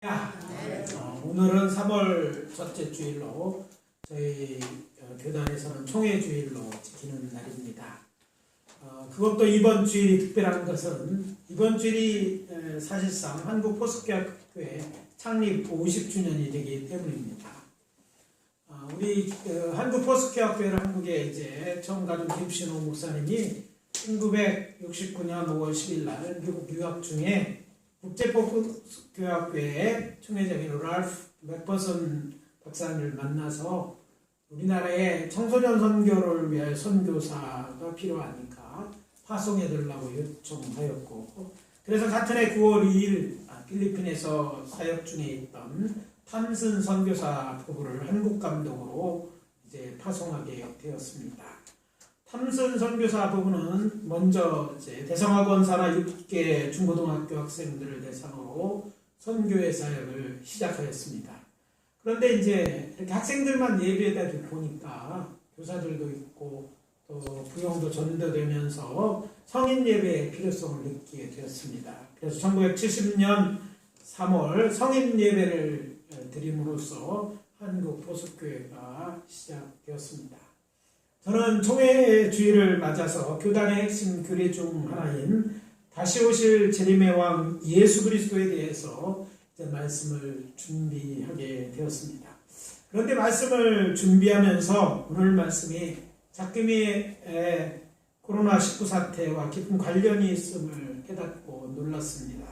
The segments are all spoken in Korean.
오늘은 3월 첫째 주일로 저희 교단에서는 총회주일로 지키는 날입니다. 그것도 이번 주일이 특별한 것은 이번 주일이 사실상 한국 포스교회 창립 50주년이 되기 때문입니다. 우리 한국 포스교회를 한국에 이제 처음 가진 김신호 목사님이 1969년 5월 10일 날 미국 유학 중에 국제포스교회의 총회장인 랄프 맥퍼슨 박사님을 만나서 우리나라에 청소년 선교를 위한 선교사가 필요하니까 파송해달라고 요청하였고, 그래서 같은 해 9월 2일 필리핀에서 사역 중에 있던 탐슨 선교사 부부를 한국 감독으로 이제 파송하게 되었습니다. 탐슨 선교사 부부는 먼저 이제 대성학원 산하 6개 중고등학교 학생들을 대상으로 선교회 사역을 시작하였습니다. 그런데 이제 이렇게 학생들만 예배에다 보니까 교사들도 있고 또 부용도 전도되면서 성인 예배의 필요성을 느끼게 되었습니다. 그래서 1970년 3월 성인 예배를 드림으로써 한국 포스교회가 시작되었습니다. 저는 총회 주일을 맞아서 교단의 핵심 규례 중 하나인 다시 오실 재림의 왕 예수 그리스도에 대해서 말씀을 준비하게 되었습니다. 그런데 말씀을 준비하면서 오늘 말씀이 작금이의 코로나19 사태와 깊은 관련이 있음을 깨닫고 놀랐습니다.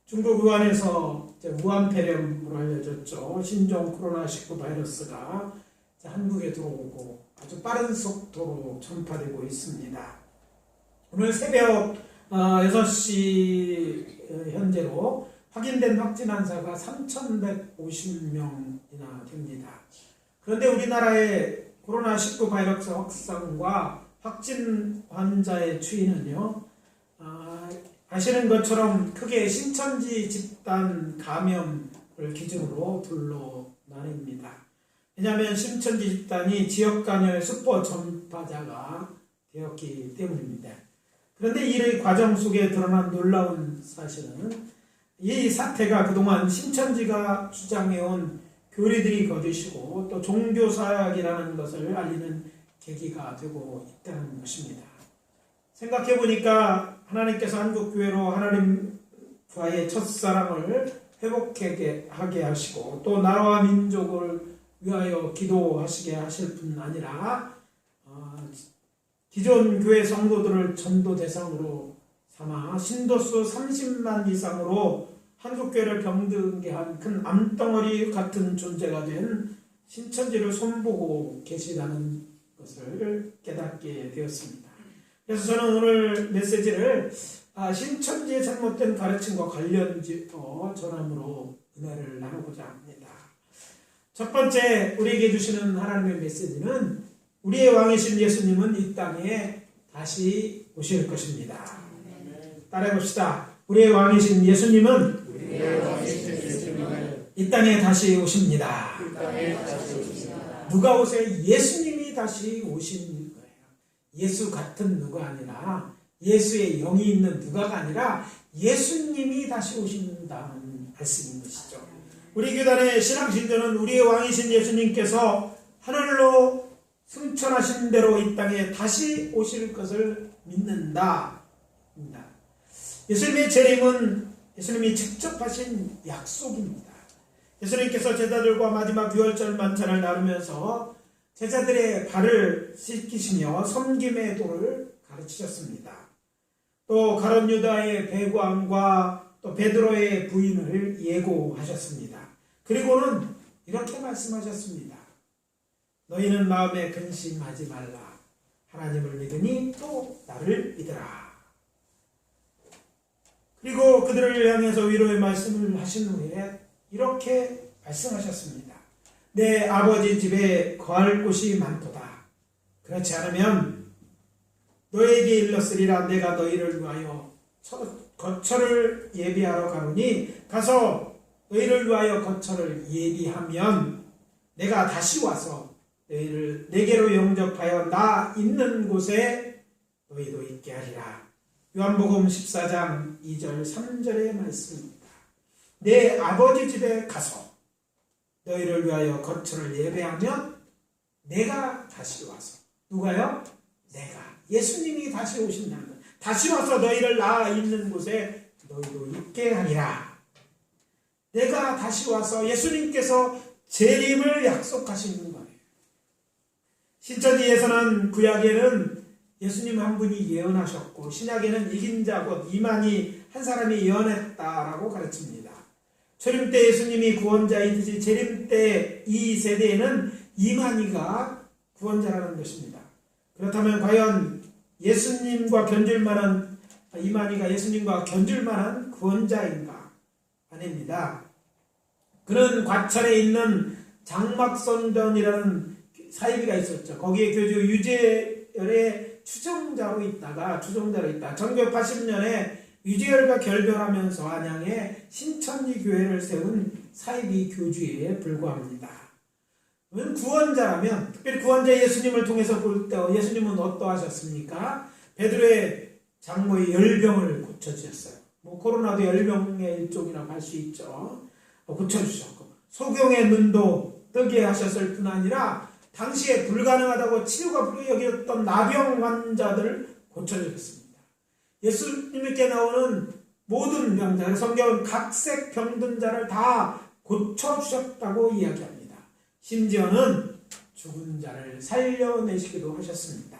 중국 우한에서 무한폐렴으로 알려졌죠. 신종 코로나19 바이러스가 한국에 들어오고 아주 빠른 속도로 전파되고 있습니다. 오늘 새벽 6시 현재로 확인된 확진 환자가 3,150명이나 됩니다. 그런데 우리나라의 코로나19 바이러스 확산과 확진 환자의 추이는요, 아시는 것처럼 크게 신천지 집단 감염을 기준으로 둘로 나뉩니다. 왜냐하면 신천지 집단이 지역 간염의 슈퍼 전파자가 되었기 때문입니다. 그런데 이 과정 속에 드러난 놀라운 사실은 이 사태가 그동안 신천지가 주장해온 교리들이 거짓이고 또 종교사역이라는 것을 알리는 계기가 되고 있다는 것입니다. 생각해보니까 하나님께서 한국교회로 하나님과의 첫사랑을 회복하게 하시고 또 나라와 민족을 위하여 기도하시게 하실 뿐 아니라 기존 교회 성도들을 전도 대상으로 삼아 신도수 30만 이상으로 한국교회를 병들게 한 큰 암덩어리 같은 존재가 된 신천지를 손보고 계시다는 것을 깨닫게 되었습니다. 그래서 저는 오늘 메시지를 신천지의 잘못된 가르침과 관련지어 전함으로 은혜를 나누고자 합니다. 첫 번째 우리에게 주시는 하나님의 메시지는 우리의 왕이신 예수님은 이 땅에 다시 오실 것입니다. 따라해봅시다. 우리의 왕이신 예수님은 이 땅에 다시 오십니다. 누가 오세요? 예수님이 다시 오신 거예요. 예수 같은 누가 아니라 예수의 영이 있는 누가가 아니라 예수님이 다시 오신다는 말씀인 것이죠. 우리 교단의 신앙신조는 우리의 왕이신 예수님께서 하늘로 승천하신 대로 이 땅에 다시 오실 것을 믿는다. 예수님의 재림은 예수님이 직접 하신 약속입니다. 예수님께서 제자들과 마지막 유월절 만찬을 나누면서 제자들의 발을 씻기시며 섬김의 도를 가르치셨습니다. 또 가룟 유다의 배관과 또 베드로의 부인을 예고하셨습니다. 그리고는 이렇게 말씀하셨습니다. 너희는 마음에 근심하지 말라. 하나님을 믿으니 또 나를 믿으라. 그리고 그들을 향해서 위로의 말씀을 하신 후에 이렇게 말씀하셨습니다. 내 아버지 집에 거할 곳이 많도다. 그렇지 않으면 너에게 일렀으리라. 내가 너희를 위하여 거처를 예비하러 가노니 가서 너희를 위하여 거처를 예비하면 내가 다시 와서 너희를 내게로 영접하여 나 있는 곳에 너희도 있게 하리라. 요한복음 14장 2절 3절의 말씀입니다. 내 아버지 집에 가서 너희를 위하여 거처를 예배하면 내가 다시 와서, 누가요? 내가, 예수님이 다시 오신다는 것. 다시 와서 너희를 나 있는 곳에 너희도 있게 하리라. 내가 다시 와서, 예수님께서 재림을 약속하시는 거예요. 신천지에서는, 구약에는 예수님 한 분이 예언하셨고, 신약에는 이긴 자 곧 이만희 한 사람이 예언했다라고 가르칩니다. 초림 때 예수님이 구원자이듯이 재림 때 이 세대에는 이만희가 구원자라는 것입니다. 그렇다면 과연 예수님과 견줄만한, 이만희가 예수님과 견줄만한 구원자인가? 아닙니다. 그는 과천에 있는 장막성전이라는 사이비가 있었죠. 거기에 교주 유재열의 추종자로 있다. 1980년에 유재열과 결별하면서 안양에 신천지 교회를 세운 사이비 교주에 불과합니다. 구원자라면, 특별히 구원자 예수님을 통해서 볼 때 예수님은 어떠하셨습니까? 베드로의 장모의 열병을 고쳐주셨어요. 코로나도 열병의 일종이라고 할 수 있죠. 고쳐주셨고, 소경의 눈도 뜨게 하셨을 뿐 아니라 당시에 불가능하다고 치료가 불가능했던 나병 환자들 고쳐주셨습니다. 예수님께 나오는 모든 병자, 성경은 각색 병든 자를 다 고쳐주셨다고 이야기합니다. 심지어는 죽은 자를 살려내시기도 하셨습니다.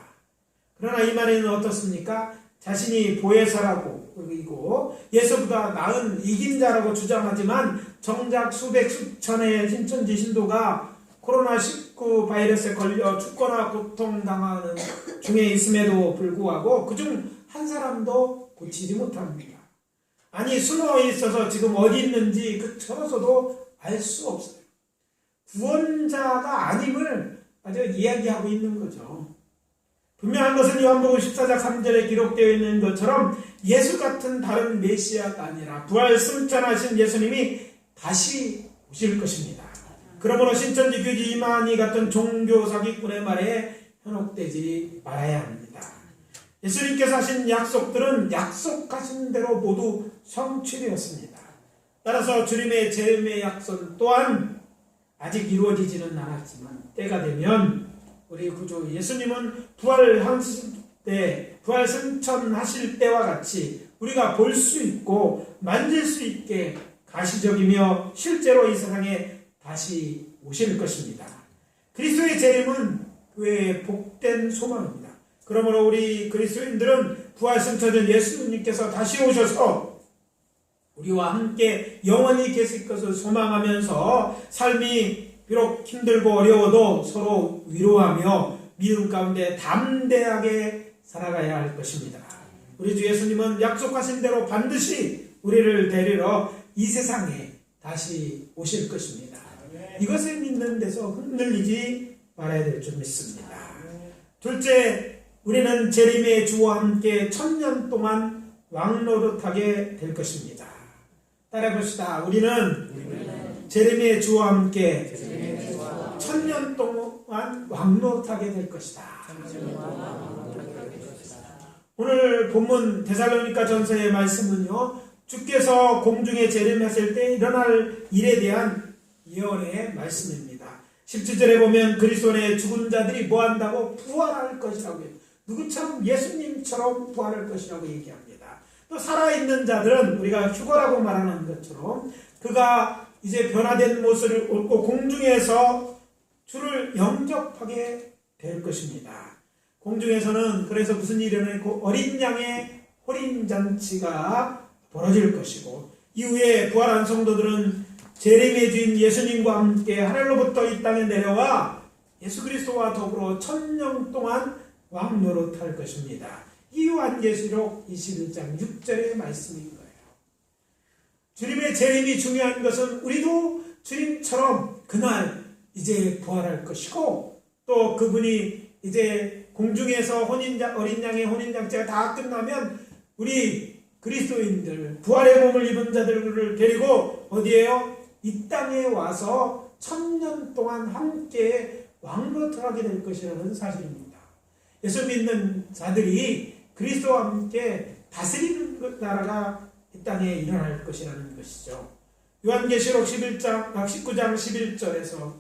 그러나 이만희는 어떻습니까? 자신이 보혜사라고, 그리고 예수보다 나은 이긴 자라고 주장하지만 정작 수백 수천의 신천지 신도가 코로나19 바이러스에 걸려 죽거나 고통당하는 중에 있음에도 불구하고 그중 한 사람도 고치지 못합니다. 아니, 숨어 있어서 지금 어디 있는지 그쳐서도 알 수 없어요. 구원자가 아님을 아주 이야기하고 있는 거죠. 분명한 것은 요한복음 14장 3절에 기록되어 있는 것처럼 예수 같은 다른 메시아가 아니라 부활 승천하신 예수님이 다시 오실 것입니다. 그러므로 신천지 교주 이만희 같은 종교 사기꾼의 말에 현혹되지 말아야 합니다. 예수님께서 하신 약속들은 약속하신 대로 모두 성취되었습니다. 따라서 주님의 재림의 약속 또한 아직 이루어지지는 않았지만 때가 되면 우리 구주 예수님은 부활하실 때, 부활 승천하실 때와 같이 우리가 볼 수 있고 만질 수 있게 가시적이며 실제로 이 세상에 다시 오실 것입니다. 그리스도의 재림은 교회의 복된 소망입니다. 그러므로 우리 그리스도인들은 부활 승천된 예수님께서 다시 오셔서 우리와 함께 영원히 계실 것을 소망하면서 삶이 비록 힘들고 어려워도 서로 위로하며 믿음 가운데 담대하게 살아가야 할 것입니다. 우리 주 예수님은 약속하신 대로 반드시 우리를 데리러 이 세상에 다시 오실 것입니다. 이것을 믿는 데서 흔들리지 말아야 될 줄 믿습니다. 둘째, 우리는 재림의 주와 함께 1000년 동안 왕노릇하게 될 것입니다. 따라해봅시다. 우리는 재림의 주와 함께 1000년 동안 왕노릇하게 될 것이다. 오늘 본문 데살로니가 전서의 말씀은요, 주께서 공중에 재림하실 때 일어날 일에 대한 예언의 말씀입니다. 17절에 보면 그리스도의 죽은 자들이 뭐한다고? 부활할 것이라고 해요. 누구처럼? 예수님처럼 부활할 것이라고 얘기합니다. 또 살아있는 자들은 우리가 휴거라고 말하는 것처럼 그가 이제 변화된 모습을 얻고 공중에서 주를 영접하게 될 것입니다. 공중에서는 그래서 무슨 일이 일어나고 어린 양의 호림잔치가 벌어질 것이고, 이후에 부활한 성도들은 재림의 주인 예수님과 함께 하늘로부터 이 땅에 내려와 예수 그리스도와 더불어 1000년 동안 왕노릇할 것입니다. 이 요한계시록 21장 6절의 말씀인 거예요. 주님의 재림이 중요한 것은 우리도 주님처럼 그날 이제 부활할 것이고, 또 그분이 이제 공중에서 어린 양의 혼인장치가 다 끝나면 우리 그리스도인들, 부활의 몸을 입은 자들을 데리고 어디에요? 이 땅에 와서 1000년 동안 함께 왕노릇하게 될 것이라는 사실입니다. 예수 믿는 자들이 그리스도와 함께 다스리는 나라가 이 땅에 일어날 것이라는 것이죠. 요한계시록 19장 11절에서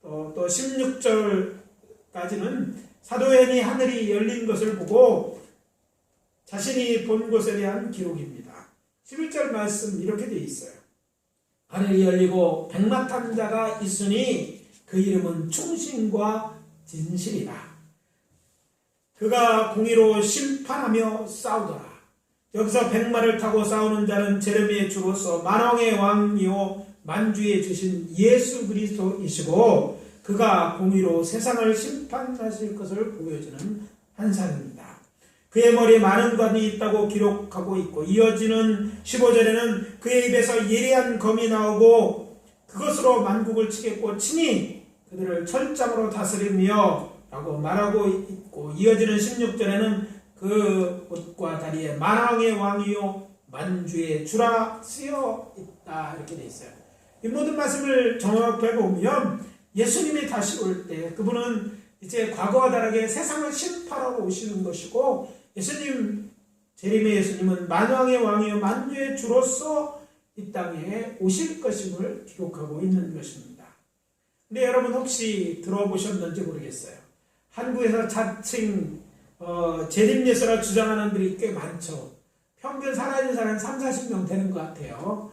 또 16절까지는 사도요한이 하늘이 열린 것을 보고 자신이 본 것에 대한 기록입니다. 11절 말씀 이렇게 되어 있어요. 하늘이 열리고 백마 탄 자가 있으니 그 이름은 충신과 진실이라. 그가 공의로 심판하며 싸우더라. 여기서 백마를 타고 싸우는 자는 제르미의 주로서 만왕의 왕이요 만주의 주신 예수 그리스도이시고 그가 공의로 세상을 심판하실 것을 보여주는 환상입니다. 그의 머리에 많은 관이 있다고 기록하고 있고 이어지는 15절에는 그의 입에서 예리한 검이 나오고 그것으로 만국을 치겠고 친히 그들을 철장으로 다스리며 라고 말하고 있고 이어지는 16절에는 그 옷과 다리에 만왕의 왕이요 만주의 주라 쓰여 있다 이렇게 되어 있어요. 이 모든 말씀을 정확하게 보면 예수님이 다시 올 때 그분은 이제 과거와 다르게 세상을 심판하러 오시는 것이고 예수님, 재림의 예수님은 만왕의 왕이요 만주의 주로서 이 땅에 오실 것임을 기록하고 있는 것입니다. 근데 여러분 혹시 들어보셨는지 모르겠어요. 한국에서 자칭 재림 예수라 주장하는 분들이 꽤 많죠. 평균 살아있는 사람이 30-40명 되는 것 같아요.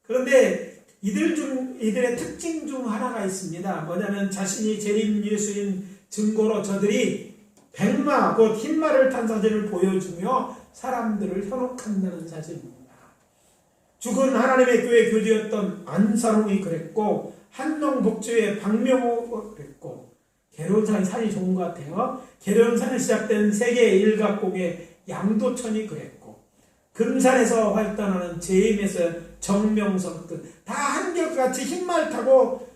그런데 이들의 특징 중 하나가 있습니다. 뭐냐면 자신이 재림 예수인 증거로 저들이 백마, 곧 흰말을 탄 사진을 보여주며 사람들을 현혹한다는 사진입니다. 죽은 하나님의 교회 교주였던 안사롱이 그랬고 한농복주의 박명호가 그랬고 계룡산이 산이 좋은 것 같아요. 계룡산에 시작된 세계 일각공의 양도천이 그랬고 금산에서 활동하는 제임에서 정명석 다 한결같이 흰말 타고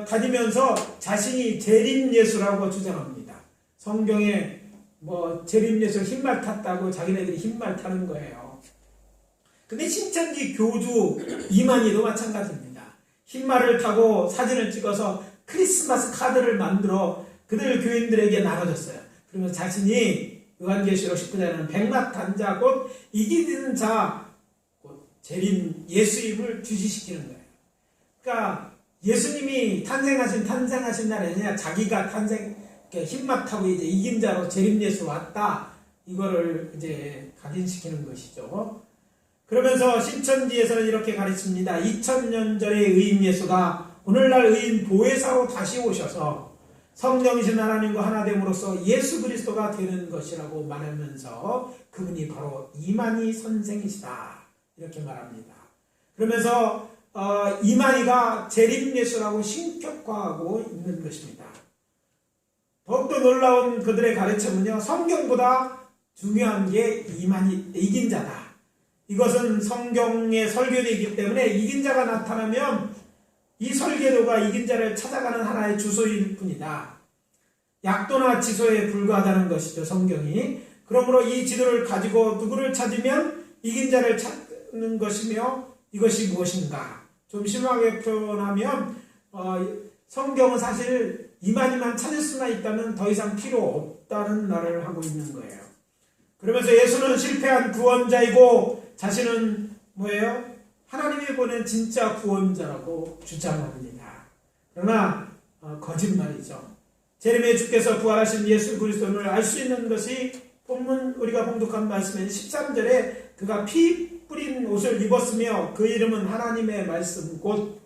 다니면서 자신이 재림 예수라고 주장합니다. 성경에 재림 예수 흰말 탔다고 자기네들이 흰말 타는 거예요. 근데 신천지 교주 이만희도 마찬가지입니다. 흰말을 타고 사진을 찍어서 크리스마스 카드를 만들어 그들 교인들에게 나눠줬어요. 그러면서 자신이 요한계시록 19장에는 백마 탄 자 곧 이기는 자 곧 재림 예수임을 주시시키는 거예요. 그러니까 예수님이 탄생하신 날이 아니라 자기가 흰맛 타고 이제 이긴 자로 재림 예수 왔다. 이거를 이제 각인시키는 것이죠. 그러면서 신천지에서는 이렇게 가르칩니다. 2000년 전의 의인 예수가 오늘날 의인 보혜사로 다시 오셔서 성령이신 하나님과 하나됨으로써 예수 그리스도가 되는 것이라고 말하면서 그분이 바로 이만희 선생이시다. 이렇게 말합니다. 그러면서 이만희가 재림 예수라고 신격화하고 있는 것입니다. 더욱더 놀라운 그들의 가르침은요. 성경보다 중요한 게 이긴 자다. 이것은 성경의 설교이기 때문에 이긴 자가 나타나면 이 설계도가 이긴 자를 찾아가는 하나의 주소일 뿐이다. 약도나 지소에 불과하다는 것이죠. 성경이. 그러므로 이 지도를 가지고 누구를 찾으면 이긴 자를 찾는 것이며 이것이 무엇인가. 좀 심하게 표현하면 성경은 사실 이만희만 찾을 수만 있다면 더 이상 필요 없다는 말을 하고 있는 거예요. 그러면서 예수는 실패한 구원자이고 자신은 뭐예요? 하나님이 보낸 진짜 구원자라고 주장합니다. 그러나 거짓말이죠. 재림의 주께서 부활하신 예수 그리스도를 알 수 있는 것이 본문 우리가 봉독한 말씀인 13절에 그가 피 뿌린 옷을 입었으며 그 이름은 하나님의 말씀 곧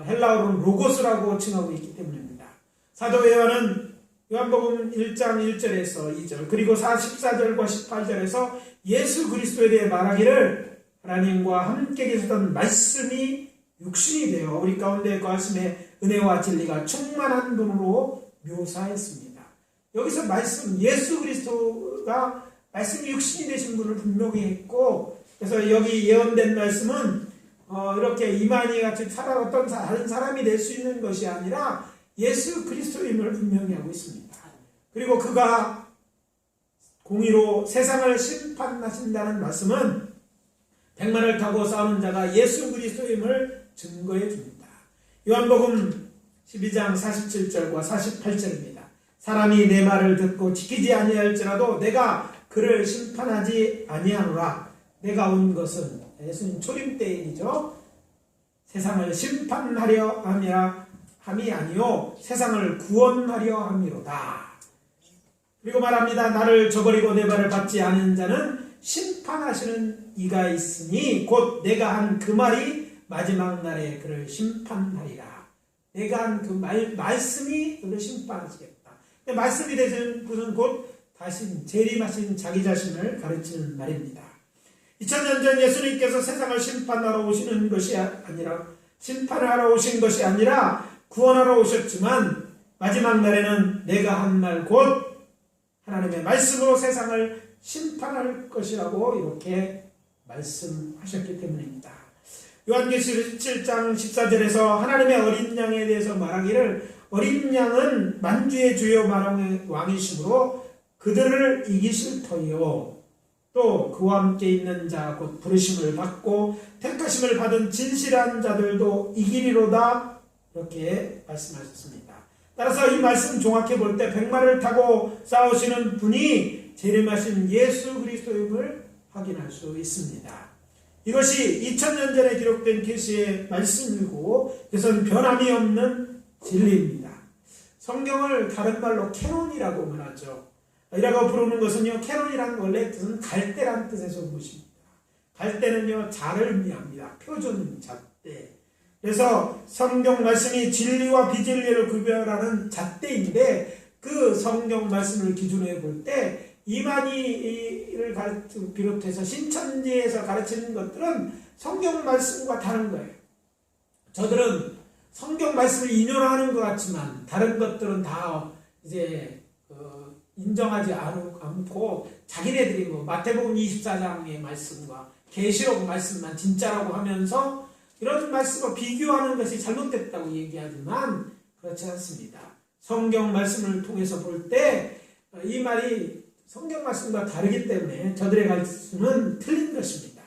헬라어로는 로고스라고 칭하고 있기 때문입니다. 사도 요한은 요한복음 1장 1절에서 2절 그리고 14절과 18절에서 예수 그리스도에 대해 말하기를 하나님과 함께 계셨던 말씀이 육신이 되어 우리 가운데 거하심에 은혜와 진리가 충만한 분으로 묘사했습니다. 여기서 말씀 예수 그리스도가 말씀이 육신이 되신 분을 분명히 했고 그래서 여기 예언된 말씀은 이렇게 이만희 같이 어떤 다른 사람이 될 수 있는 것이 아니라 예수 그리스도임을 분명히 하고 있습니다. 그리고 그가 공의로 세상을 심판하신다는 말씀은 백마를 타고 싸우는 자가 예수 그리스도임을 증거해 줍니다. 요한복음 12장 47절과 48절입니다. 사람이 내 말을 듣고 지키지 아니할지라도 내가 그를 심판하지 아니하노라. 내가 온 것은 예수님 초림 때 일이죠. 세상을 심판하려 함이 아니요 세상을 구원하려 함이로다. 그리고 말합니다. 나를 저버리고 내 발을 밟지 않은 자는 심판하시는 이가 있으니 곧 내가 한 그 말이 마지막 날에 그를 심판하리라. 내가 한 그 말씀이 그를 심판하시겠다. 말씀이 되신 분은 곧 다시 재림하신 자기 자신을 가르치는 말입니다. 2000년 전 예수님께서 세상을 심판하러 오시는 것이 아니라 심판을 하러 오신 것이 아니라 구원하러 오셨지만 마지막 날에는 내가 한 말 곧 하나님의 말씀으로 세상을 심판할 것이라고 이렇게 말씀하셨기 때문입니다. 요한계시록 7장 14절에서 하나님의 어린 양에 대해서 말하기를 어린 양은 만주의 주요 만왕의 왕이시므로 그들을 이기실 터이요 또 그와 함께 있는 자 곧 부르심을 받고 택하심을 받은 진실한 자들도 이기리로다 이렇게 말씀하셨습니다. 따라서 이 말씀 종합해 볼 때 백마를 타고 싸우시는 분이 재림하신 예수 그리스도임을 확인할 수 있습니다. 이것이 2000년 전에 기록된 계시의 말씀이고 이것은 변함이 없는 진리입니다. 성경을 다른 말로 캐논이라고 말하죠. 이라고 부르는 것은요, 캐논이라는 원래 뜻은 갈대란 뜻에서 온 것입니다. 갈대는요, 자를 의미합니다. 표준 잣대. 그래서 성경 말씀이 진리와 비진리를 구별하는 잣대인데 그 성경 말씀을 기준으로 볼 때 이만희를 비롯해서 신천지에서 가르치는 것들은 성경 말씀과 다른 거예요. 저들은 성경 말씀을 인용하는 것 같지만 다른 것들은 다 이제 인정하지 않고 자기네들이 뭐 마태복음 24장의 말씀과 계시록 말씀만 진짜라고 하면서 이런 말씀과 비교하는 것이 잘못됐다고 얘기하지만 그렇지 않습니다. 성경 말씀을 통해서 볼 때 이 말이 성경 말씀과 다르기 때문에 저들의 말씀은 틀린 것입니다.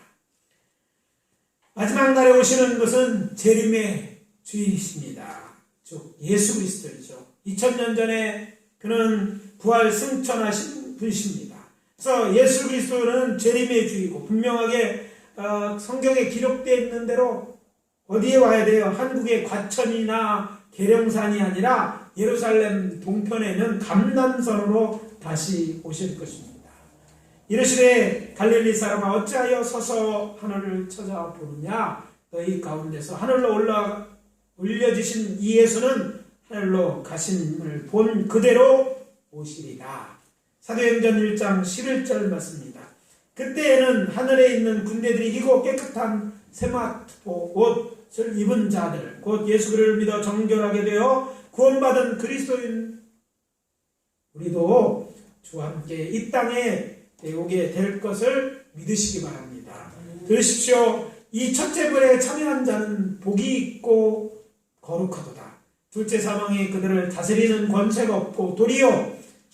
마지막 날에 오시는 것은 재림의 주이십니다. 즉 예수 그리스도이죠. 2000년 전에 그는 부활 승천하신 분이십니다. 그래서 예수 그리스도는 재림의 주이고 분명하게 성경에 기록되어 있는 대로 어디에 와야 돼요? 한국의 과천이나 계룡산이 아니라 예루살렘 동편에 있는 감람산으로 다시 오실 것입니다. 이르시되 갈릴리 사람아 어찌하여 서서 하늘을 찾아보느냐? 너희 가운데서 하늘로 올려주신 이 예수는 하늘로 가심을 본 그대로 오시리라. 사도행전 1장 11절 말씀입니다. 그때에는 하늘에 있는 군대들이 희고 깨끗한 세마포 옷을 입은 자들 곧 예수를 믿어 정결하게 되어 구원받은 그리스도인 우리도 주와 함께 이 땅에 오게 될 것을 믿으시기 바랍니다. 들으십시오. 이 첫째 불에 참여한 자는 복이 있고 거룩하도다. 둘째 사망이 그들을 다스리는 권세가 없고 도리어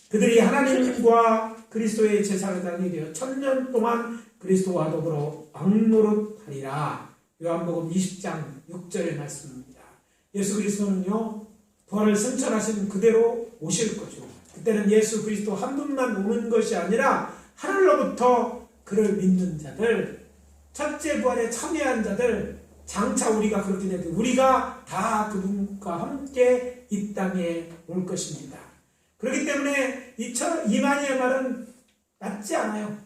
그들이 하나님과 그리스도의 제사장이 되어 1000년 동안 그리스도와 더불어 왕노릇하리라. 요한복음 20장 6절의 말씀입니다. 예수 그리스도는요 부활을 승천하신 그대로 오실 거죠. 그때는 예수 그리스도 한 분만 오는 것이 아니라 하늘로부터 그를 믿는 자들, 첫째 부활에 참여한 자들, 장차 우리가 그렇게 되고 우리가 다 그분과 함께 이 땅에 올 것입니다. 그렇기 때문에 이만희의 말은 맞지 않아요.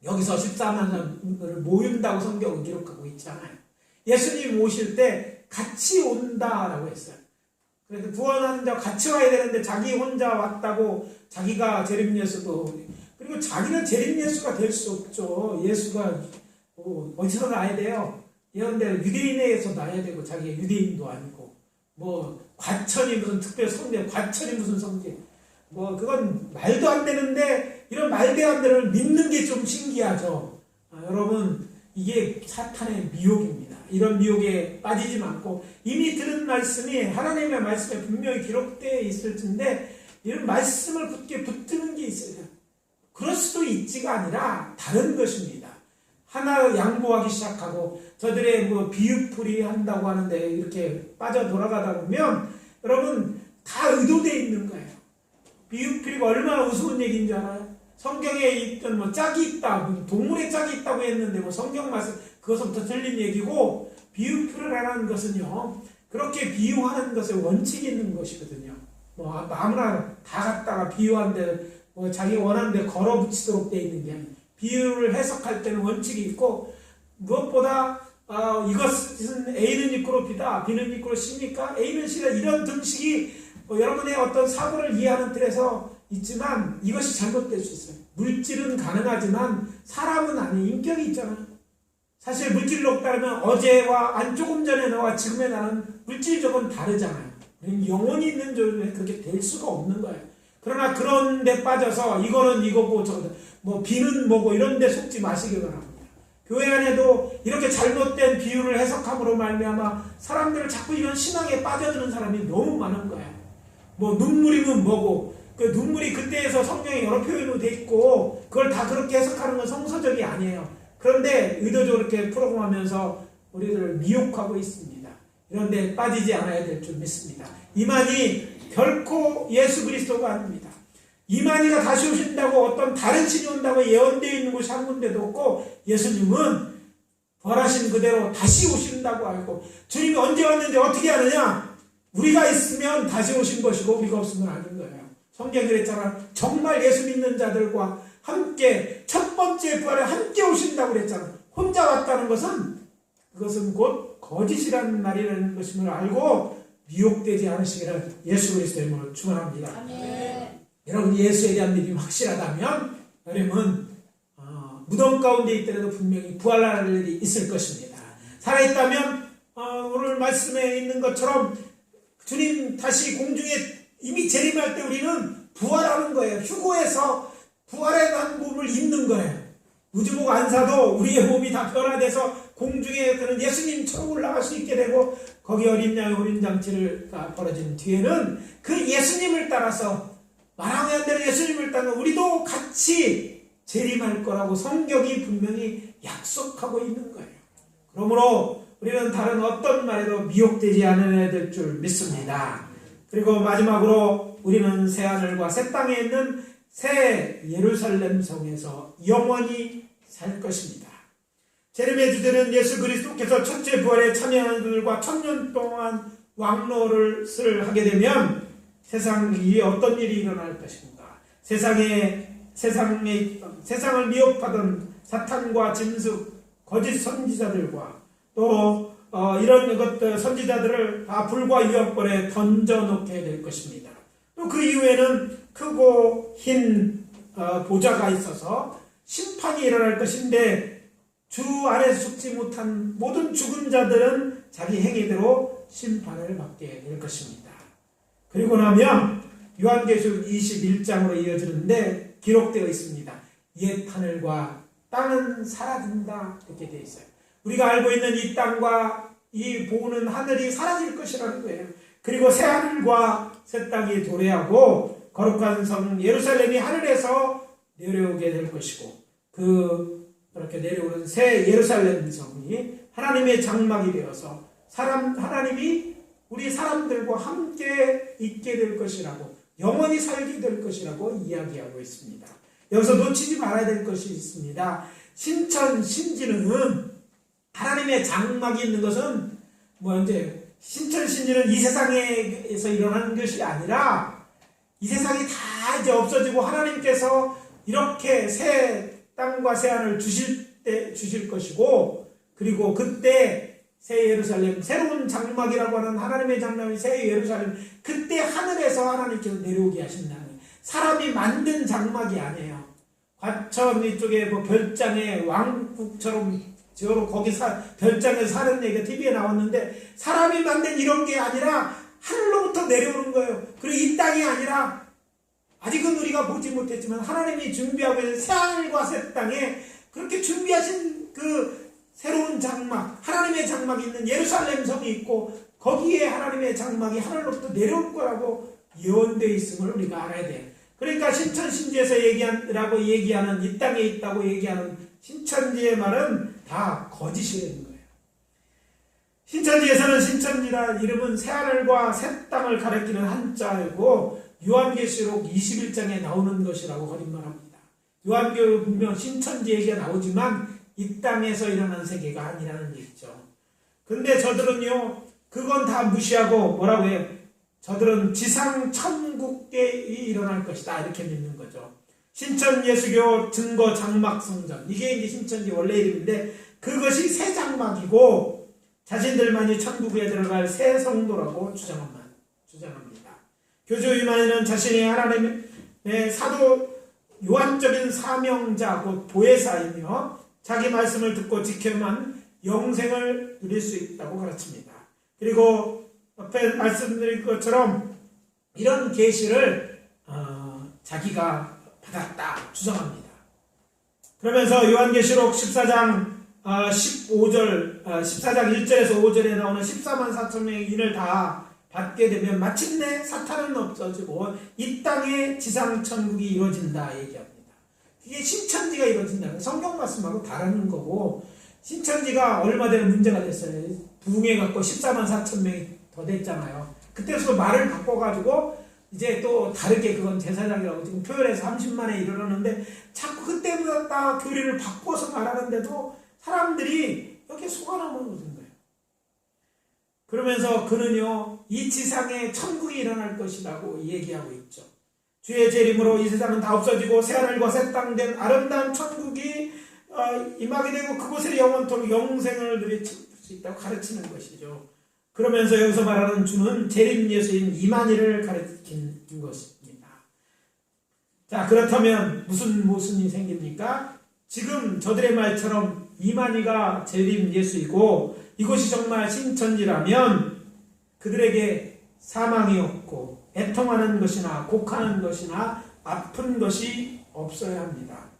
여기서 14만 명을 모인다고 성경은 기록하고 있지 않아요. 예수님 오실 때 같이 온다라고 했어요. 그래서 구원하는 자 같이 와야 되는데 자기 혼자 왔다고 자기가 재림 예수도 그리고 자기는 재림 예수가 될 수 없죠. 예수가 어디서 나야 돼요? 예언대로 유대인에게서 나야 되고 자기가 유대인도 아니고 뭐 과천이 무슨 특별 성대 과천이 무슨 성대 뭐 그건 말도 안 되는데 이런 말도 안 되는 걸 믿는 게 좀 신기하죠. 여러분 이게 사탄의 미혹입니다. 이런 미혹에 빠지지 않고 이미 들은 말씀이 하나님의 말씀에 분명히 기록되어 있을 텐데 이런 말씀을 굳게 붙드는 게 있어요. 그럴 수도 있지가 아니라 다른 것입니다. 하나 양보하기 시작하고 저들의 뭐 비유풀이 한다고 하는데 이렇게 빠져 돌아가다 보면 여러분 다 의도되어 있는 거예요. 비유풀이가 얼마나 우스운 얘기인 줄 알아요? 성경에 있던 뭐 짝이 있다, 동물의 짝이 있다고 했는데 뭐 성경 말씀 그것부터 틀린 얘기고 비유표라는 것은요, 그렇게 비유하는 것에 원칙이 있는 것이거든요. 뭐 아무나 다 갖다가 비유한데 뭐 자기 원하는 데 걸어 붙이도록 되어 있는 게 아니에요. 비유를 해석할 때는 원칙이 있고, 무엇보다 이것은 A는 이끌어 B다, B는 이끌어 C니까 A는 C다, 이런 등식이 여러분의 어떤 사고를 이해하는 틀에서 있지만 이것이 잘못될 수 있어요. 물질은 가능하지만 사람은 아닌 인격이 있잖아요. 사실 물질로 따르면 어제와 조금 전에 너와 지금의 나는 물질적으로 다르잖아요. 영혼이 있는 존재에 그렇게 될 수가 없는 거예요. 그러나 그런 데 빠져서 이거는 이거고 뭐 B는 뭐고 이런 데 속지 마시기 바랍니다. 교회 안에도 이렇게 잘못된 비유를 해석함으로 말미암아 사람들을 자꾸 이런 신앙에 빠져드는 사람이 너무 많은 거예요. 뭐 눈물이면 뭐고, 그 눈물이 그때에서 성경에 여러 표현으로 돼 있고 그걸 다 그렇게 해석하는 건 성서적이 아니에요. 그런데 의도적으로 이렇게 풀어가면서 우리들을 미혹하고 있습니다. 이런 데 빠지지 않아야 될 줄 믿습니다. 이만희 결코 예수 그리스도가 아닙니다. 이만희가 다시 오신다고 어떤 다른 신이 온다고 예언되어 있는 곳이 한 군데도 없고, 예수님은 부활하신 그대로 다시 오신다고 알고, 주님이 언제 왔는지 어떻게 아느냐? 우리가 있으면 다시 오신 것이고 우리가 없으면 아닌 거예요. 성경이 그랬잖아. 정말 예수 믿는 자들과 함께 첫 번째 부활에 함께 오신다고 그랬잖아. 혼자 왔다는 것은 그것은 곧 거짓이라는 말이라는 것임을 알고 미혹되지 않으시기를 예수 그리스도의 이름으로 축원합니다. 여러분 예수에 대한 믿음이 확실하다면 여러분 무덤 가운데 있더라도 분명히 부활할 일이 있을 것입니다. 살아있다면 오늘 말씀에 있는 것처럼 주님 다시 공중에 이미 재림할 때 우리는 부활하는 거예요. 휴거에서 부활의 난 몸을 입는 거예요. 우주복 안사도 우리의 몸이 다 변화돼서 공중에 그는 예수님처럼 올라갈 수 있게 되고, 거기 어린 양의 혼인잔치를 벌어진 뒤에는 그 예수님을 따라서 말하면 안 되는 예수님을 따라 우리도 같이 재림할 거라고 성경이 분명히 약속하고 있는 거예요. 그러므로 우리는 다른 어떤 말에도 미혹되지 않아야 될 줄 믿습니다. 그리고 마지막으로 우리는 새하늘과 새 땅에 있는 새 예루살렘 성에서 영원히 살 것입니다. 재림의 주제는 예수 그리스도께서 첫째 부활에 참여하는 그들과 1000년 동안 왕노를 하게 되면 세상 위에 어떤 일이 일어날 것인가. 세상을 미혹하던 사탄과 짐승, 거짓 선지자들과 또 이런 것들 선지자들을 다 불과 유황불에 던져놓게 될 것입니다. 또 그 이후에는 크고 흰 보좌가 있어서 심판이 일어날 것인데, 주 아래서 죽지 못한 모든 죽은 자들은 자기 행위대로 심판을 받게 될 것입니다. 그리고 나면 요한계시록 21장으로 이어지는데 기록되어 있습니다. 옛 하늘과 땅은 사라진다, 이렇게 되어 있어요. 우리가 알고 있는 이 땅과 이 보는 하늘이 사라질 것이라는 거예요. 그리고 새 하늘과 새 땅이 도래하고 거룩한 성 예루살렘이 하늘에서 내려오게 될 것이고, 그렇게 내려오는 새 예루살렘 성이 하나님의 장막이 되어서 하나님이 우리 사람들과 함께 있게 될 것이라고, 영원히 살게 될 것이라고 이야기하고 있습니다. 여기서 놓치지 말아야 될 것이 있습니다. 신천 신지는 하나님의 장막이 있는 것은 신천 신지는 이 세상에서 일어나는 것이 아니라 이 세상이 다 이제 없어지고 하나님께서 이렇게 새 땅과 새 하늘을 주실 것이고, 그리고 그때 새 예루살렘, 새로운 장막이라고 하는 하나님의 장막이 새 예루살렘, 그때 하늘에서 하나님께서 내려오게 하신다는 거예요. 사람이 만든 장막이 아니에요. 과천 이쪽에 뭐 별장의 왕국처럼 저로 거기 별장에서 사는 얘기가 TV에 나왔는데, 사람이 만든 이런 게 아니라 하늘로부터 내려오는 거예요. 그리고 이 땅이 아니라 아직은 우리가 보지 못했지만 하나님이 준비하고 있는 새 하늘과 새 땅에 그렇게 준비하신 그 새로운 장막, 하나님의 장막이 있는 예루살렘 성이 있고, 거기에 하나님의 장막이 하늘로부터 내려올 거라고 예언되어 있음을 우리가 알아야 돼요. 그러니까 신천신지에서 얘기하는 이 땅에 있다고 얘기하는 신천지의 말은 다 거짓이라는 거예요. 신천지에서는 신천지란 이름은 새하늘과 새 땅을 가리키는 한자이고, 요한계시록 21장에 나오는 것이라고 거짓말합니다. 요한계시록 분명 신천지 얘기가 나오지만 이 땅에서 일어난 세계가 아니라는 얘기죠. 근데 저들은요, 그건 다 무시하고 뭐라고 해요? 저들은 지상 천국에 일어날 것이다, 이렇게 믿는 거죠. 신천 예수교 증거 장막 성전, 이게 이제 신천지 원래 이름인데 그것이 새 장막이고 자신들만이 천국에 들어갈 새 성도라고 주장합니다. 교주 이만희는 자신이 하나님의 사도 요한적인 사명자 곧 보혜사이며 자기 말씀을 듣고 지켜만 영생을 누릴 수 있다고 가르칩니다. 그리고 앞에 말씀드린 것처럼 이런 계시를 자기가 받았다 주장합니다. 그러면서 요한계시록 14장 14장 1절에서 5절에 나오는 14만 4천 명의 인을 다 받게 되면 마침내 사탄은 없어지고 이 땅에 지상천국이 이루어진다 얘기합니다. 이게 신천지가 이루어진다. 성경 말씀하고 다른 거고, 신천지가 얼마 전에 문제가 됐어요. 부흥해갖고 14만 4천 명이 더 됐잖아요. 그때부터 말을 바꿔가지고 이제 또 다르게 그건 제사장이라고 지금 표현해서 30만에 이르렀는데 자꾸 그때보다 교리를 바꿔서 말하는데도 사람들이 여기에 속아 넘어오는 거예요. 그러면서 그는요, 이 지상에 천국이 일어날 것이라고 얘기하고 있죠. 주의 재림으로 이 세상은 다 없어지고 새하늘과 새 땅 된 아름다운 천국이 임하게 되고 그곳에 영원토록 영생을 누릴 수 있다고 가르치는 것이죠. 그러면서 여기서 말하는 주는 재림 예수인 이만희를 가르치는 것입니다. 자, 그렇다면 무슨 일이 생깁니까? 지금 저들의 말처럼 이만희가 재림 예수이고 이곳이 정말 신천지라면 그들에게 사망이 없고 애통하는 것이나 곡하는 것이나 아픈 것이 없어야 합니다.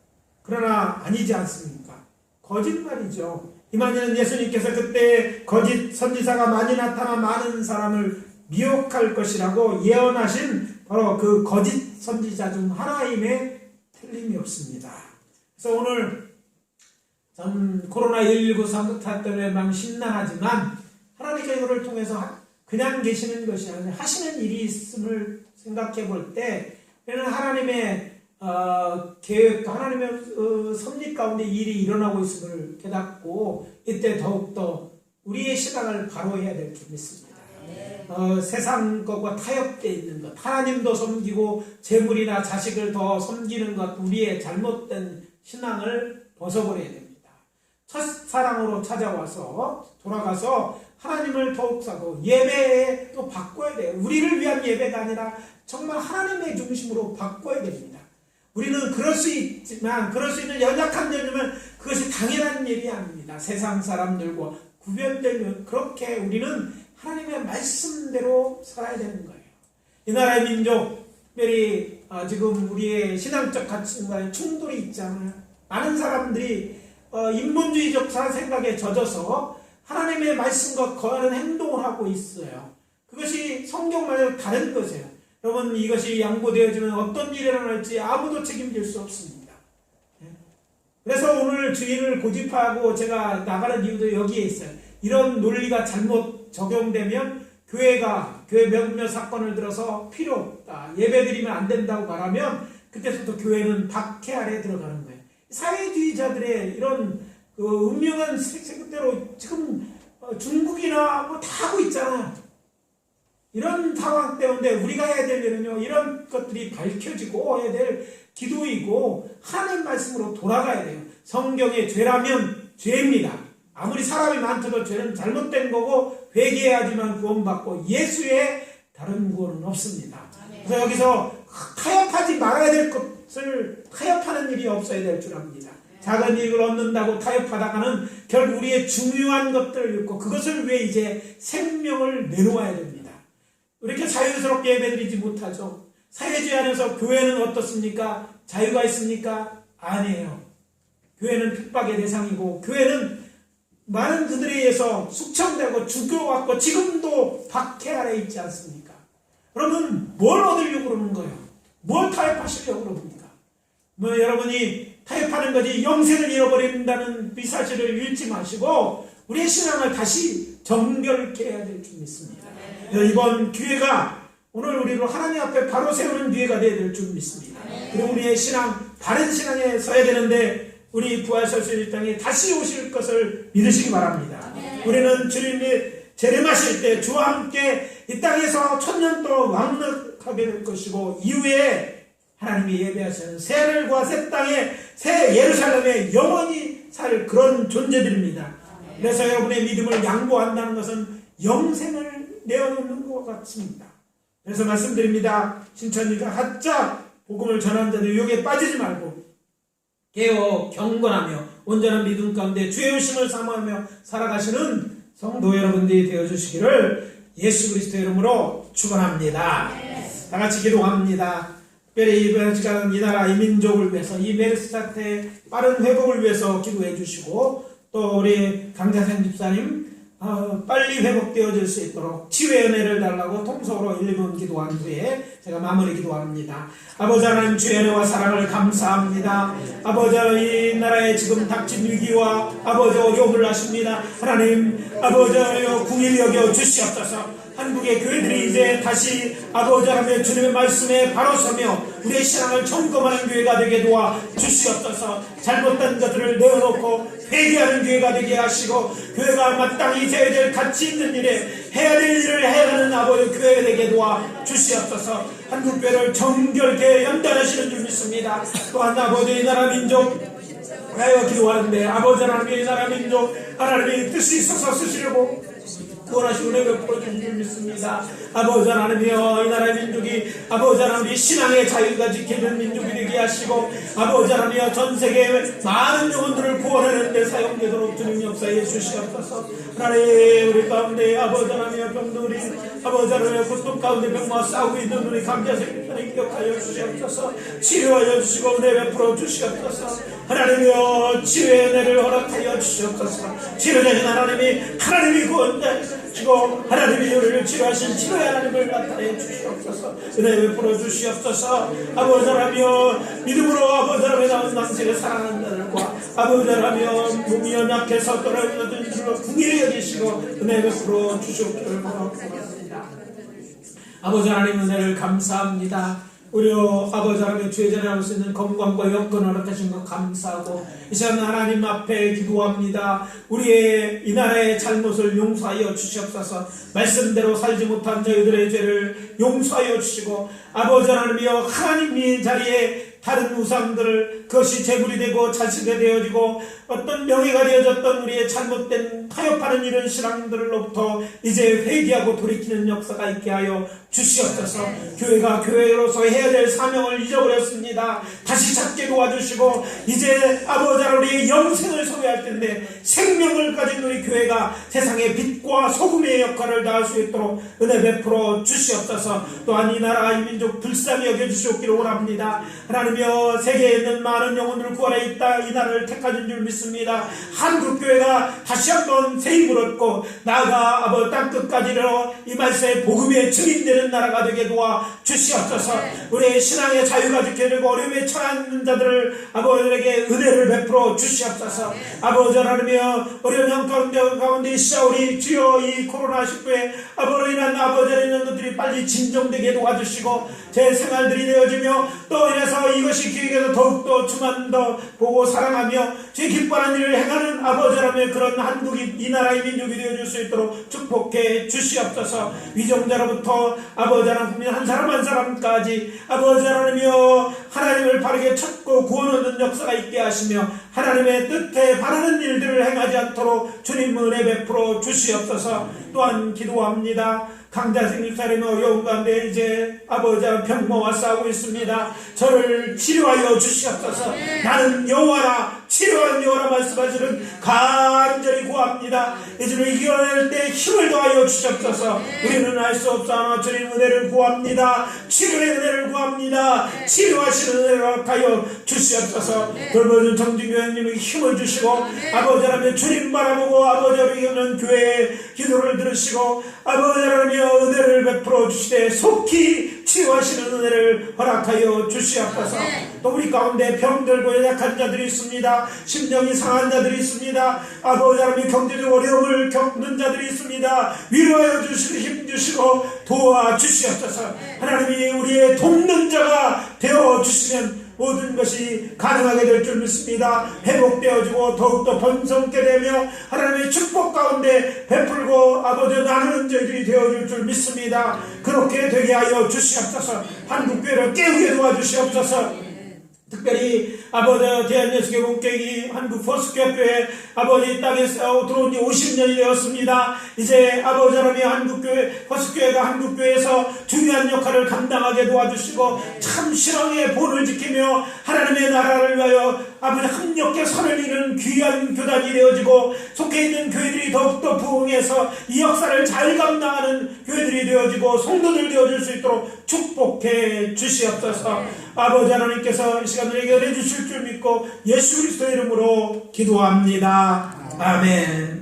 그러나 아니지 않습니까? 거짓말이죠. 이만희는 예수님께서 그때 거짓 선지자가 많이 나타나 많은 사람을 미혹할 것이라고 예언하신 바로 그 거짓 선지자 중 하나임에 틀림이 없습니다. 그래서 오늘 전 코로나19 사태 때문에 마음 심란하지만 하나님께서 이거를 통해서 그냥 계시는 것이 아니라 하시는 일이 있음을 생각해 볼 때 하나님의 계획, 하나님의 섭리 가운데 일이 일어나고 있음을 깨닫고 이때 더욱더 우리의 시각을 바로 해야 될 줄 믿습니다. 세상 것과 타협되어 있는 것, 하나님도 섬기고 재물이나 자식을 더 섬기는 것, 우리의 잘못된 신앙을 벗어버려야 됩니다. 첫사랑으로 찾아와서 돌아가서 하나님을 더욱 사고 예배에 또 바꿔야 돼요. 우리를 위한 예배가 아니라 정말 하나님의 중심으로 바꿔야 됩니다. 우리는 그럴 수 있지만 그럴 수 있는 연약한 점이면 그것이 당연한 일이 아닙니다. 세상 사람들과 구별되면 그렇게 우리는 하나님의 말씀대로 살아야 되는 거예요. 이 나라의 민족, 특별히 지금 우리의 신앙적 가치관에 충돌이 있잖아요. 많은 사람들이 인본주의적 생각에 젖어서 하나님의 말씀과 거하는 행동을 하고 있어요. 그것이 성경 말대로 다른 것이에요. 여러분, 이것이 양보되어지면 어떤 일이 일어날지 아무도 책임질 수 없습니다. 그래서 오늘 주일을 고집하고 제가 나가는 이유도 여기에 있어요. 이런 논리가 잘못 적용되면 교회 몇몇 사건을 들어서 필요 없다, 예배드리면 안 된다고 말하면 그때부터 교회는 박해 아래에 들어가는 거예요. 사회주의자들의 이런 운명한 생각대로 지금 중국이나 뭐 다 하고 있잖아요. 이런 상황 때문에 우리가 해야 될 일은요, 이런 것들이 밝혀지고 해야 될 기도이고 하나님 말씀으로 돌아가야 돼요. 성경의 죄라면 죄입니다. 아무리 사람이 많더라도 죄는 잘못된 거고 회개해야지만 구원받고 예수의 다른 구원은 없습니다. 그래서 여기서 타협하지 말아야 될 것을 타협하는 일이 없어야 될 줄 압니다. 작은 이익을 얻는다고 타협하다가는 결국 우리의 중요한 것들을 잃고 그것을 위해 이제 생명을 내놓아야 됩니다. 이렇게 자유스럽게 예배드리지 못하죠. 사회주의 안에서 교회는 어떻습니까? 자유가 있습니까? 아니에요. 교회는 핍박의 대상이고 교회는 많은 그들에 의해서 숙청되고 죽여왔고 지금도 박해 아래 있지 않습니까? 여러분, 뭘 얻으려고 그러는 거예요? 뭘 타협하시려고 그럽니까? 여러분이 타협하는 것이 영생을 잃어버린다는 이 사실을 잃지 마시고 우리의 신앙을 다시 정결케 해야 될 줄 믿습니다. 이번 기회가 오늘 우리를 하나님 앞에 바로 세우는 기회가 되어야 될 줄 믿습니다. 그리고 우리의 신앙, 바른 신앙에 서야 되는데 우리 부활설실 땅에 다시 오실 것을 믿으시기 바랍니다. 우리는 주님이 재림하실 때 주와 함께 이 땅에서 천년 동안 왕력하게 될 것이고, 이후에 하나님이 예배하시는 새 하늘과 새 땅에 새 예루살렘에 영원히 살 그런 존재들입니다. 그래서 여러분의 믿음을 양보한다는 것은 영생을 내어놓는 것 같습니다. 그래서 말씀드립니다. 신천지가 하자 복음을 전하는 자들 유혹에 빠지지 말고 깨어 경건하며 온전한 믿음 가운데 주의 오심을 사모하며 살아가시는 성도 여러분들이 되어주시기를 예수 그리스도의 이름으로 축원합니다. 다 같이 기도합니다. 특별히 이번 시간 이 나라 이 민족을 위해서 이 메르스 사태의 빠른 회복을 위해서 기도해 주시고, 또 우리 강자생 집사님 빨리 회복되어질 수 있도록 치유의 은혜를 달라고 통속으로 1분 기도한 후에 제가 마무리 기도합니다. 아버지 하나님, 주의 은혜와 사랑을 감사합니다. 아버지 이 나라에 지금 닥친 위기와 아버지 어려움을 아십니다. 하나님 아버지 궁일 여겨 주시옵소서. 한국의 교회들이 이제 다시 아버지 하나님의 주님의 말씀에 바로 서며 우리의 신앙을 점검하는 교회가 되게 도와 주시옵소서. 잘못된 것들을 내어놓고 회개하는 교회가 되게 하시고, 교회가 마땅히 해야 될 가치 있는 일에 해야 될 일을 해야 하는 아버지 교회가 되게 도와 주시옵소서. 한국교회를 정결케 연단하시는 줄 믿습니다. 또한 아버지 이 나라 민족 하여 기도하는데, 아버지 하나님의 이 나라 민족 하나님의 뜻이 있어서 쓰시려고 구원하시고 은혜 베풀어 주신 줄 믿습니다. 아버지 하나님이여, 이 나라의 민족이 아버지 하나님의 신앙의 자유가 지키는 민족이 되게 하시고, 아버지 하나님이여 전세계 많은 영혼들을 구원하는 데 사용되도록 주님 역사에 주시옵소서. 하나님 우리 가운데 아버지 하나님이여 병들이 아버지 하나님이여 고통 가운데 병과 싸우고 있는 우리 감자생 편에 기억하여 주시옵소서. 치료하여 주시고 은혜 베풀어 주시옵소서. 하나님이여 치유의 은혜를 허락하여 주시옵소서. 치료자신 하나님이 구원자시고 하나님이 우리를 치료하신 치료의 하나님을 나타내 주시옵소서. 은혜 베풀어 주시옵소서. 아버지 하나님이여 믿음으로 아버지 하나님의 나온 당신을 사랑하는 자들과 아버지 하나님이여 몸이 연약해서 떨어지는 줄로 궁일히 여기시고 은혜 베풀어 주시옵기를 바랍니다. 아버지 하나님 은혜를 감사합니다. 우리 아버지 하나님의 주의 자리에 나올 수 있는 건강과 여건을 허락하신 것 감사하고, 이 시간 하나님 앞에 기도합니다. 우리의 이 나라의 잘못을 용서하여 주시옵소서. 말씀대로 살지 못한 저희들의 죄를 용서하여 주시고, 아버지 하나님이여 하나님의 자리에 다른 우상들 그것이 재물이 되고 자식이 되어지고 어떤 명예가 되어졌던 우리의 잘못된 타협하는 이런 신앙들로부터 이제 회개하고 돌이키는 역사가 있게 하여 주시옵소서. 교회가 교회로서 해야 될 사명을 잊어버렸습니다. 다시 찾게 도와주시고, 이제 아버지 하나님 우리의 영생을 소유할 텐데 생명을 가진 우리 교회가 세상의 빛과 소금의 역할을 다할 수 있도록 은혜 베풀어 주시옵소서. 또한 이 나라 이 민족 불쌍히 여겨주시옵기를 원합니다. 하나님이여 세계에 있는 많은 영혼들을 구원해 있다 이 나라를 택하신 줄 믿습니다. 한국교회가 다시 한번 새 힘을 얻고 나아가 아버지 땅끝까지로 이 말씀의 복음의 증인되는 나라가 되게 도와 주시옵소서. 우리의 신앙의 자유가 지켜야 되고 어려움에 처한 자들을 아버지에게 은혜를 베풀어 주시옵소서. 아버지 하나님이여 어려운 형 가운데 있사오니 주여 이 코로나19에 아버지로 인한 아버지로 인한 것들이 빨리 진정되게 도와주시고 제 생활들이 되어지며 또 이래서 이것이 기획에서 더욱더 주만 더 보고 사랑하며 제 기뻐하는 일을 행하는 아버지 하나님의 그런 한국이 이 나라의 민족이 되어줄 수 있도록 축복해 주시옵소서. 위정자로부터 아버지 하나님 한 사람 한 사람까지 아버지 하나님이여 하나님을 바르게 찾고 구원 얻는 역사가 있게 하시며 하나님의 뜻에 바르는 일들을 행하지 않도록 주님 은혜 베풀어 주시옵소서. 또한 기도합니다. 강자생 집사님의 어려운 가운데 이제 아버지와 병모와 싸우고 있습니다. 저를 치료하여 주시옵소서. 나는 여호와라 치료하는 여호와라 말씀하시는 간절히 구합니다. 이들을 이겨낼 때 힘을 더하여 주시옵소서. 우리는 알 수 없사오나 주님 은혜를 구합니다. 치료의 은혜를 구합니다. 치료하시는 은혜를 허락하여 주시옵소서. 돌보는 정진교회님에게 힘을 주시고 아버지 하나님 주님 바라보고 아버지 하나님 교회의 기도를 들으시고 아버지 하나님 은혜를 베풀어 주시되 속히 치유하시는 은혜를 허락하여 주시옵소서. 또 우리 가운데 병들고 약한 자들이 있습니다. 심령이 상한 자들이 있습니다. 아버지 하나님 경제적 어려움을 겪는 자들이 있습니다. 위로하여 주시고 힘 주시고 도와주시옵소서. 하나님이 우리의 돕는 자가 되어 주시면 모든 것이 가능하게 될 줄 믿습니다. 회복되어지고 더욱더 번성케 되며 하나님의 축복 가운데 베풀고 아버지 나누는 저희들이 되어질 줄 믿습니다. 그렇게 되게 하여 주시옵소서. 한국교회를 깨우게 도와주시옵소서. 특별히 아버지 대한예수교국교회 한국 포스교회 아버지 땅에 들어온 지 50년이 되었습니다. 이제 아버지 하나님의 한국교회 포스교회가 한국교회에서 중요한 역할을 감당하게 도와주시고 참 신앙의 본을 지키며 하나님의 나라를 위하여 아버지 합력해 선을 이루는 귀한 교단이 되어지고 속해 있는 교회들이 더욱더 부흥해서 이 역사를 잘 감당하는 교회들이 되어지고 성도들 되어질 수 있도록 축복해 주시옵소서. 아버지 하나님께서 이 시간을 해결해 주실 줄 믿고 예수 그리스도의 이름으로 기도합니다. 아멘.